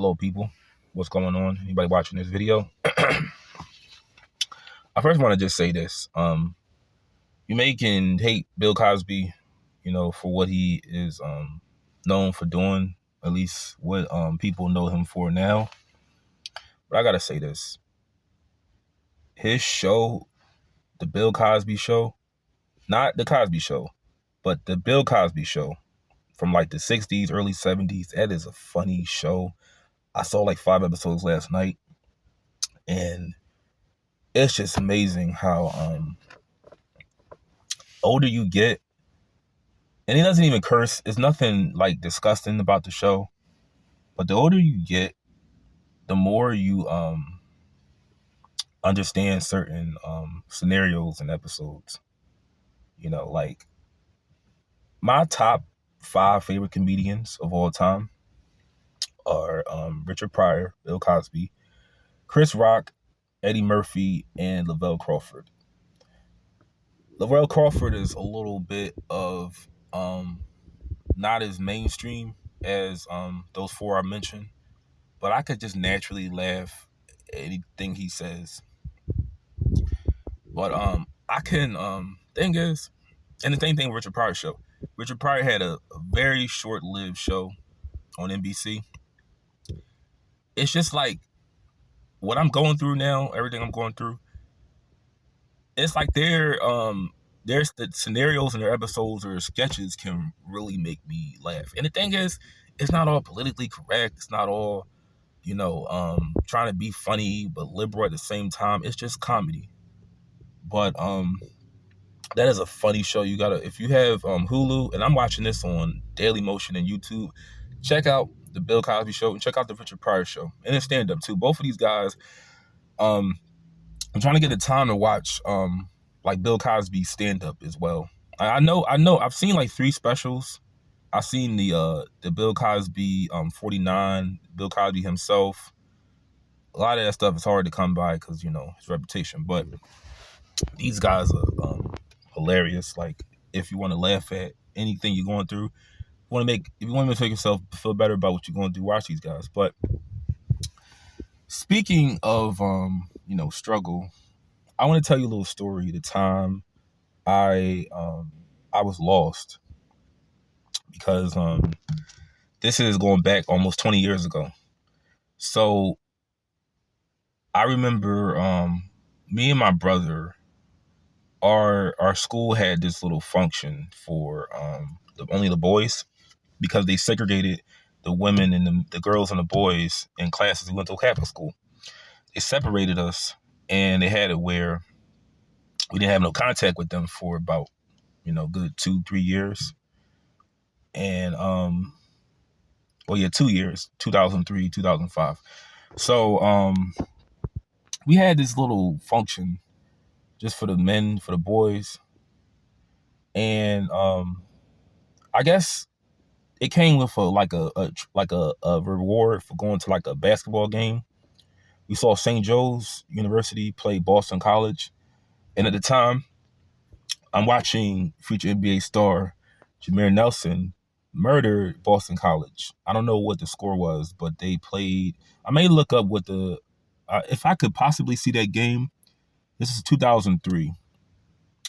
Hello, people. What's going on? Anybody watching this video? I first want to just say this. You may can hate Bill Cosby, for what he is known for doing, at least what people know him for now. But I gotta say this. His show, the Bill Cosby Show, not the Cosby Show, but the Bill Cosby Show from like the 60s, early 70s, that is a funny show. I saw like 5 episodes last night, and it's just amazing how older you get, and he doesn't even curse. It's nothing like disgusting about the show, but the older you get, the more you understand certain scenarios and episodes. Like my top 5 favorite comedians of all time are Richard Pryor, Bill Cosby, Chris Rock, Eddie Murphy, and Lavelle Crawford. Lavelle Crawford is a little bit of not as mainstream as those 4 I mentioned, but I could just naturally laugh at anything he says. But I can thing is, and the same thing with Richard Pryor show. Richard Pryor had a very short-lived show on NBC. It's just like what I'm going through now, everything I'm going through. It's like there's the scenarios in their episodes or sketches can really make me laugh. And the thing is, it's not all politically correct. It's not all, trying to be funny but liberal at the same time. It's just comedy. But that is a funny show. You gotta, if you have Hulu, and I'm watching this on Daily Motion and YouTube, check out the Bill Cosby Show and check out the Richard Pryor Show and then stand up too. Both of these guys, I'm trying to get the time to watch like Bill Cosby stand up as well. I know. I've seen like 3 specials. I've seen the Bill Cosby 49, Bill Cosby himself. A lot of that stuff is hard to come by because his reputation. But these guys are hilarious. Like if you want to laugh at anything you're going through, if you want to make yourself feel better about what you're going through, watch these guys. But speaking of struggle, I want to tell you a little story. The time I was lost, because this is going back almost 20 years ago. So I remember me and my brother, our school had this little function for only the boys, because they segregated the women and the girls and the boys in classes. We went to a Catholic school. They separated us, and they had it where we didn't have no contact with them for about, good 2-3 years. And 2 years, 2003, 2005. So we had this little function just for the men, for the boys. And I guess it came with a reward for going to like a basketball game. We saw St. Joe's University play Boston College. And at the time, I'm watching future NBA star Jameer Nelson murder Boston College. I don't know what the score was, but they played. I may look up what if I could possibly see that game. This is 2003.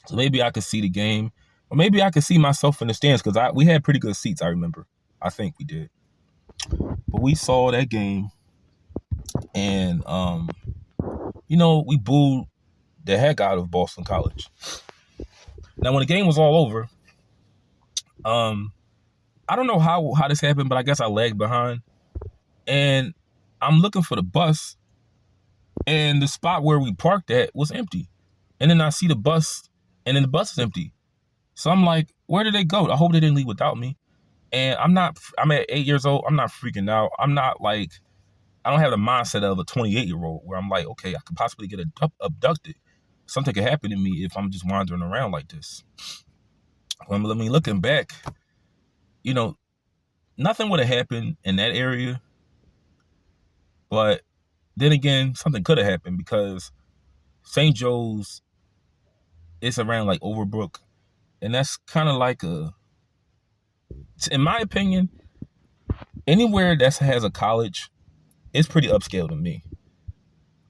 So maybe I could see the game, or maybe I could see myself in the stands, because we had pretty good seats, I remember. I think we did. But we saw that game, and we booed the heck out of Boston College. Now, when the game was all over, I don't know how this happened, but I guess I lagged behind, and I'm looking for the bus, and the spot where we parked at was empty. And then I see the bus, and then the bus is empty. So I'm like, where did they go? I hope they didn't leave without me. And I'm at 8 years old. I'm not freaking out. I'm not like, I don't have the mindset of a 28-year-old where I'm like, okay, I could possibly get abducted. Something could happen to me if I'm just wandering around like this. When looking back, nothing would have happened in that area. But then again, something could have happened, because St. Joe's is around like Overbrook. And that's kind of like in my opinion, anywhere that has a college it's pretty upscale to me.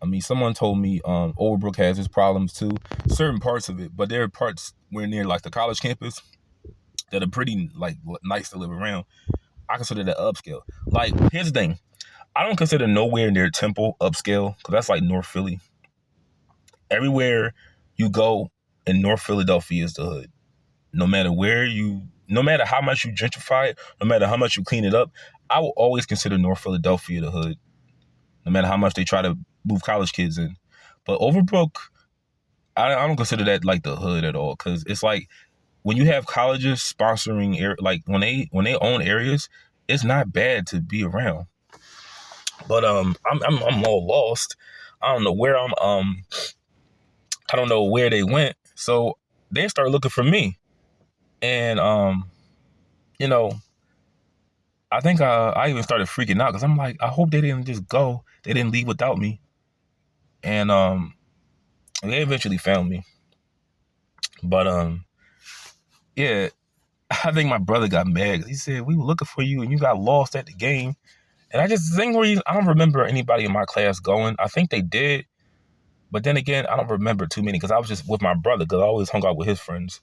I mean, someone told me Overbrook has its problems too, certain parts of it, but there are parts where near like the college campus that are pretty like nice to live around. I consider that upscale. Like, here's the thing. I don't consider nowhere near Temple upscale because that's like North Philly. Everywhere you go in North Philadelphia is the hood. No matter no matter how much you gentrify it, no matter how much you clean it up, I will always consider North Philadelphia the hood. No matter how much they try to move college kids in. But Overbrook, I don't consider that like the hood at all because it's like when you have colleges sponsoring like when they own areas, it's not bad to be around. But I'm all lost. I don't know where I don't know where they went. So they started looking for me. And you know, I think I even started freaking out because I'm like, I hope they didn't just go. They didn't leave without me. And they eventually found me. But yeah, I think my brother got mad because he said we were looking for you and you got lost at the game. And I just think I don't remember anybody in my class going. I think they did, but then again, I don't remember too many because I was just with my brother because I always hung out with his friends.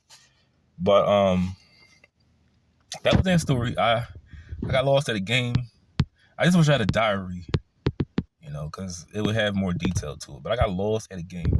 But that was that story. I got lost at a game. I just wish I had a diary, because it would have more detail to it. But I got lost at a game.